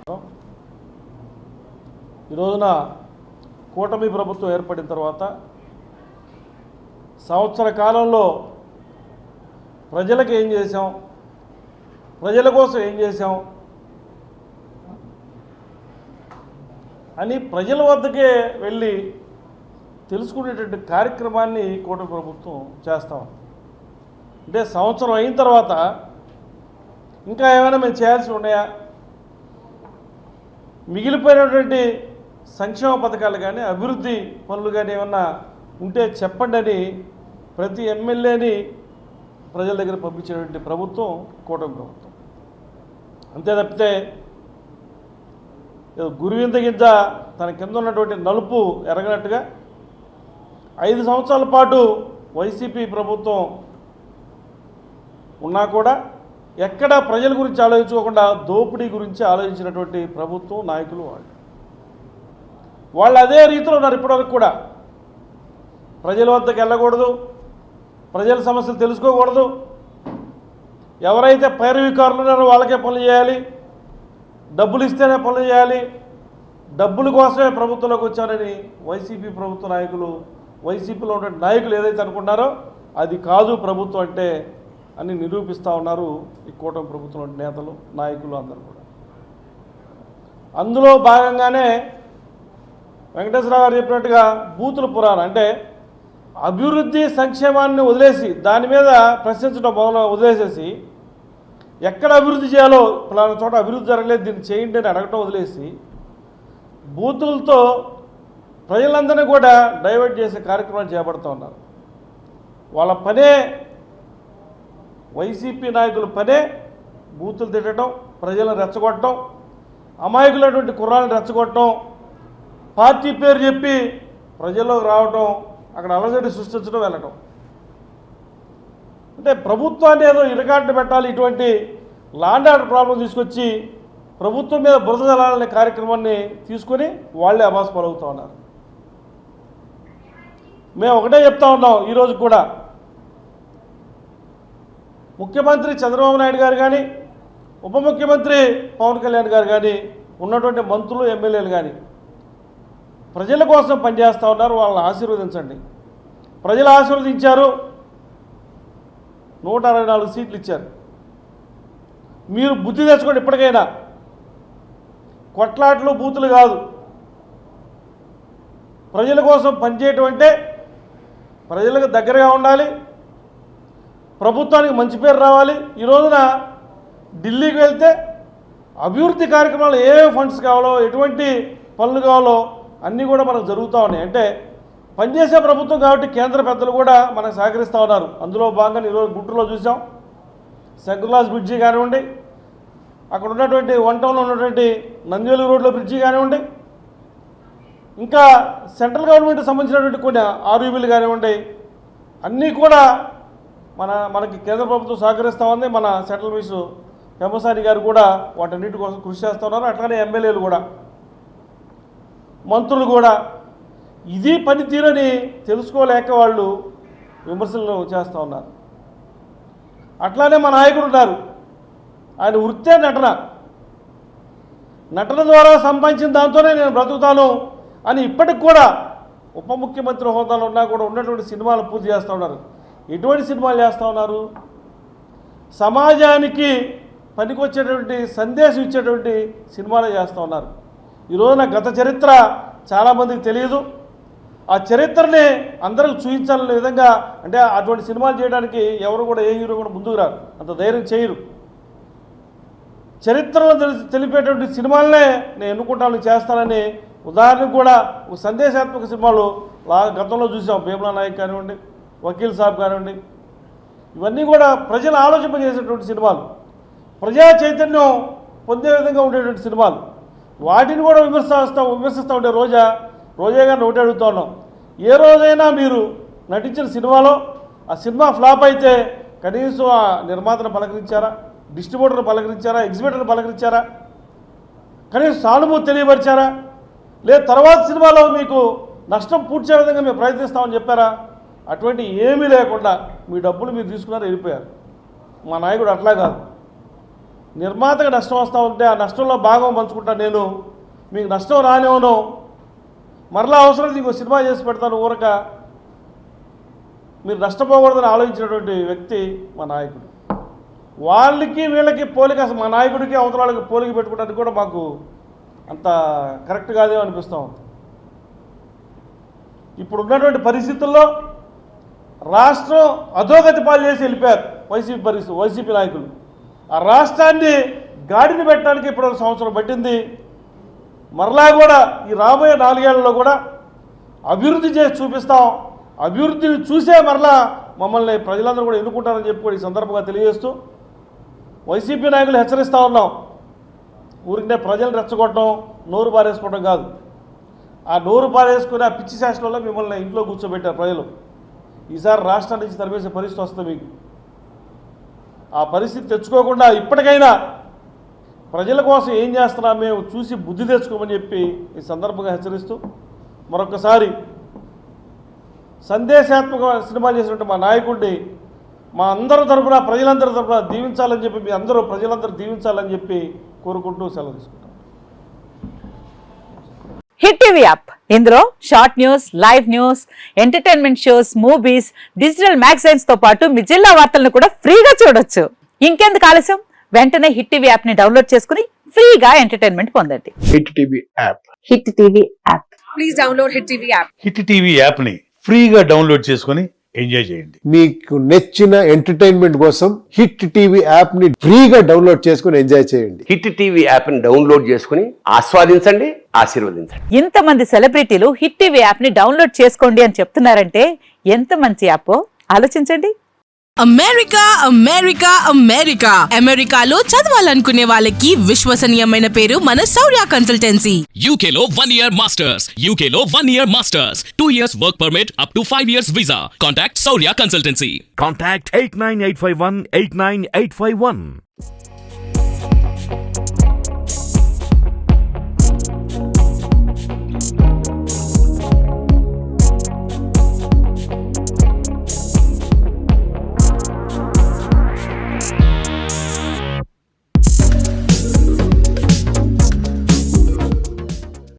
ఈ రోజున కూటమి ప్రభుత్వం ఏర్పడిన తర్వాత సంవత్సర కాలంలో ప్రజలకు ఏం చేశాం, ప్రజల కోసం ఏం చేశాం అని ప్రజల వద్దకే వెళ్ళి తెలుసుకునేటువంటి కార్యక్రమాన్ని కూటమి ప్రభుత్వం చేస్తాం. అంటే సంవత్సరం అయిన తర్వాత ఇంకా ఏమైనా మేము చేయాల్సి ఉన్నాయా, మిగిలిపోయినటువంటి సంక్షేమ పథకాలు కానీ అభివృద్ధి పనులు కానీ ఏమన్నా ఉంటే చెప్పండి అని ప్రతి ఎమ్మెల్యేని ప్రజల దగ్గర పంపించేటువంటి ప్రభుత్వం కూటమి ప్రభుత్వం. అంతే తప్పితే గురువింద గింజ తన కింద ఉన్నటువంటి నలుపు ఎరగనట్టుగా 5 సంవత్సరాల పాటు వైసీపీ ప్రభుత్వం ఉన్నా కూడా ఎక్కడ ప్రజల గురించి ఆలోచించుకోకుండా దోపిడీ గురించి ఆలోచించినటువంటి ప్రభుత్వం నాయకులు వాళ్ళు అదే రీతిలో ఉన్నారు. ఇప్పటివరకు కూడా ప్రజల వద్దకు వెళ్ళకూడదు, ప్రజల సమస్యలు తెలుసుకోకూడదు, ఎవరైతే పైరవీకారులు ఉన్నారో వాళ్ళకే పనులు చేయాలి, డబ్బులు ఇస్తేనే పనులు చేయాలి, డబ్బుల కోసమే ప్రభుత్వంలోకి వచ్చారని వైసీపీ ప్రభుత్వ నాయకులు, వైసీపీలో ఉన్న నాయకులు ఏదైతే అనుకున్నారో అది కాదు ప్రభుత్వం అంటే అని నిరూపిస్తూ ఉన్నారు ఈ కూటమి ప్రభుత్వం నేతలు, నాయకులు అందరూ కూడా. అందులో భాగంగానే వెంకటేశ్వరరావు గారు చెప్పినట్టుగా బూతుల పురాణం అంటే అభివృద్ధి సంక్షేమాన్ని వదిలేసి దాని మీద ప్రశ్నించడం వదిలేసేసి ఎక్కడ అభివృద్ధి చేయాలో పలానా చోట అభివృద్ధి జరగలేదు దీన్ని చేయండి అని అడగటం వదిలేసి బూతులతో ప్రజలందరినీ కూడా డైవర్ట్ చేసే కార్యక్రమాలు చేపడుతూ ఉన్నారు. వాళ్ళ పనే, వైసీపీ నాయకుల పనే బూతులు తిట్టడం, ప్రజలను రెచ్చగొట్టడం, అమాయకులైనటువంటి కుర్రాలను రెచ్చగొట్టడం, పార్టీ పేరు చెప్పి ప్రజల్లోకి రావటం, అక్కడ అలజడి సృష్టించడం, వెళ్ళటం. అంటే ప్రభుత్వాన్ని ఏదో ఇరకాటు పెట్టాలి, ఇటువంటి లాండ్ ఆర్డర్ ప్రాబ్లం తీసుకొచ్చి ప్రభుత్వం మీద బురద జల్లాలనే కార్యక్రమాన్ని తీసుకొని వాళ్ళే అబాస్ పలుకుతూ ఉన్నారు. మేము ఒకటే చెప్తా ఉన్నాం, ఈరోజు కూడా ముఖ్యమంత్రి చంద్రబాబు నాయుడు గారు కానీ, ఉప ముఖ్యమంత్రి పవన్ కళ్యాణ్ గారు కానీ, ఉన్నటువంటి మంత్రులు, ఎమ్మెల్యేలు కానీ ప్రజల కోసం పనిచేస్తూ ఉన్నారు. వాళ్ళని ఆశీర్వదించండి. ప్రజలు ఆశీర్వదించారు, 164 సీట్లు ఇచ్చారు. మీరు బుద్ధి తెచ్చుకోండి. ఇప్పటికైనా కొట్లాట్లు, బూతులు కాదు. ప్రజల కోసం పనిచేయటం అంటే ప్రజలకు దగ్గరగా ఉండాలి, ప్రభుత్వానికి మంచి పేరు రావాలి. ఈ రోజున ఢిల్లీకి వెళ్తే అభివృద్ధి కార్యక్రమాలు ఏ ఫండ్స్ కావాలో, ఎటువంటి పనులు కావాలో అన్నీ కూడా మనకు జరుగుతూ ఉన్నాయి. అంటే పనిచేసే ప్రభుత్వం కాబట్టి కేంద్ర పెద్దలు కూడా మనకు సహకరిస్తూ ఉన్నారు. అందులో భాగంగా ఈరోజు గుంటూరులో చూసాం, శంకర్లాస్ బ్రిడ్జి కానివ్వండి, అక్కడ ఉన్నటువంటి వన్ టౌన్లో ఉన్నటువంటి నంద్యాల రోడ్లో బ్రిడ్జి కానివ్వండి, ఇంకా సెంట్రల్ గవర్నమెంట్కి సంబంధించినటువంటి కొన్ని ఆర్యూబీలు కానివ్వండి, అన్నీ కూడా మనకి కేంద్ర ప్రభుత్వం సహకరిస్తూ ఉంది. మన సెంట్రల్ మినిస్టర్ పెమ్మసాని గారు కూడా వాటన్నిటి కోసం కృషి చేస్తూ ఉన్నారు. అట్లానే ఎమ్మెల్యేలు కూడా, మంత్రులు కూడా ఇది పనితీరని తెలుసుకోలేక వాళ్ళు విమర్శలు చేస్తూ ఉన్నారు. అట్లానే మా నాయకుడు ఉన్నారు, ఆయన వృత్తే నటన. నటన ద్వారా సంపాదించిన దాంతోనే నేను బ్రతుకుతాను అని ఇప్పటికి కూడా ఉప ముఖ్యమంత్రి హోదాలో ఉన్నా కూడా ఉన్నటువంటి సినిమాలు పూర్తి చేస్తూ ఉన్నారు. ఎటువంటి సినిమాలు చేస్తూ ఉన్నారు? సమాజానికి పనికొచ్చేటువంటి సందేశం ఇచ్చేటువంటి సినిమాలు చేస్తూ ఉన్నారు. ఈరోజున గత చరిత్ర చాలామందికి తెలియదు. ఆ చరిత్రని అందరికి చూపించాలనే విధంగా, అంటే అటువంటి సినిమాలు చేయడానికి ఎవరు కూడా, ఏ హీరో కూడా ముందుకు రారు, అంత ధైర్యం చేయరు. చరిత్రలో తెలిపేటువంటి సినిమాలనే నేను ఎన్నుకుంటాను, చేస్తానని ఉదాహరణకు కూడా సందేశాత్మక సినిమాలు గతంలో చూసాం. భీమ్లా నాయక్ కానివ్వండి, వకీల్ సాబ్ కానివ్వండి, ఇవన్నీ కూడా ప్రజలు ఆలోచింపజేసేటువంటి సినిమాలు, ప్రజా చైతన్యం పొందే విధంగా ఉండేటువంటి సినిమాలు. వాటిని కూడా విమర్శిస్తూ ఉంటే రోజా గారిని ఒకటి అడుగుతూ ఉన్నాం, ఏ రోజైనా మీరు నటించిన సినిమాలో ఆ సినిమా ఫ్లాప్ అయితే కనీసం ఆ నిర్మాతను పలకరించారా, డిస్ట్రిబ్యూటర్ని పలకరించారా, ఎగ్జిబిటర్ని పలకరించారా, కనీసం సానుభూతి తెలియపరిచారా? లేదు తర్వాత సినిమాలో మీకు నష్టం పూడ్చే విధంగా మేము ప్రయత్నిస్తామని చెప్పారా? అటువంటి ఏమీ లేకుండా మీ డబ్బులు మీరు తీసుకున్నారు, వెళ్ళిపోయారు. మా నాయకుడు అట్లా కాదు. నిర్మాతగా నష్టం వస్తూ ఉంటే ఆ నష్టంలో భాగం పంచుకుంటా నేను, మీకు నష్టం రానివ్వను, మరలా అవసరం ఇంకో సినిమా చేసి పెడతాను ఊరక, మీరు నష్టపోకూడదని ఆలోచించినటువంటి వ్యక్తి మా నాయకుడు. వాళ్ళకి వీళ్ళకి పోలిక, అసలు మా నాయకుడికి అవతల వాళ్ళకి పోలిక పెట్టుకోవడానికి కూడా మాకు అంత కరెక్ట్ కాదేమో అనిపిస్తూ ఉంది. ఇప్పుడు ఉన్నటువంటి పరిస్థితుల్లో రాష్ట్రం అధోగతి పాలు చేసి వెళ్ళిపోయారు వైసీపీ నాయకులు. ఆ రాష్ట్రాన్ని గాడిని పెట్టడానికి ఇప్పుడు 1 సంవత్సరం పట్టింది. మరలా కూడా ఈ రాబోయే 4 ఏళ్లలో కూడా అభివృద్ధి చేసి చూపిస్తాం. అభివృద్ధిని చూసే మరలా మమ్మల్ని ప్రజలందరూ కూడా ఎన్నుకుంటారని చెప్పి కూడా ఈ సందర్భంగా తెలియజేస్తూ వైసీపీ నాయకులు హెచ్చరిస్తూ ఉన్నాం. ఊరికే ప్రజలు రెచ్చగొట్టడం, నోరు పారేసుకోవడం కాదు. ఆ నోరు పారేసుకుని ఆ పిచ్చి శాసనంలో మిమ్మల్ని ఇంట్లో కూర్చోబెట్టారు ప్రజలు. ఈసారి రాష్ట్రం నుంచి తరిమేసే పరిస్థితి వస్తుంది మీకు. ఆ పరిస్థితి తెచ్చుకోకుండా ఇప్పటికైనా ప్రజల కోసం ఏం చేస్తున్నాం మేము చూసి బుద్ధి తెచ్చుకోమని చెప్పి ఈ సందర్భంగా హెచ్చరిస్తూ మరొకసారి సందేశాత్మక సినిమాలు చేసినట్టు మా నాయకుడిని మా అందరి తరఫున, ప్రజలందరి తరఫున దీవించాలని చెప్పి, మీ అందరూ ప్రజలందరూ దీవించాలని చెప్పి కోరుకుంటూ సెలవు తీసుకుంటాం. హిట్ టీవీ యాప్, ఇందులో short news, live news, entertainment shows, movies, digital magazines తో పాటు మీ జిల్లా వార్తలను కూడా ఫ్రీగా చూడొచ్చు. ఇంకెందుకు ఆలస్యం, వెంటనే హిట్ టీవీ యాప్ ని డౌన్లోడ్ చేసుకుని ఫ్రీగా ఎంటర్టైన్మెంట్ పొందండి. Hit TV app. Hit TV app. Please download hit TV app. Hit TV app ని ఫ్రీగా డౌన్లోడ్ చేసుకుని ఎంజాయ్ చేయండి. మీకు నచ్చిన ఎంటర్టైన్మెంట్ కోసం హిట్ టీవీ యాప్ ని ఫ్రీగా డౌన్లోడ్ చేసుకుని ఎంజాయ్ చేయండి. హిట్ టీవీ యాప్ ని డౌన్లోడ్ చేసుకుని ఆస్వాదించండి, ఆశీర్వదించండి. ఇంతమంది సెలబ్రిటీలు హిట్ టీవీ యాప్ ని డౌన్లోడ్ చేసుకోండి అని చెప్తున్నారంటే ఎంత మంచి యాప్ ఆలోచించండి. అమెరికా అమెరికా అమెరికా అమెరికాలో చదవాలనుకునే వాళ్ళకి విశ్వసనీయమైన పేరు మన శౌర్య కన్సల్టెన్సీ. UK లో 1 year masters. UK లో 1 year masters. 2 years work permit up to 5 years visa. Contact Saurya Consultancy. Contact 89851 89851.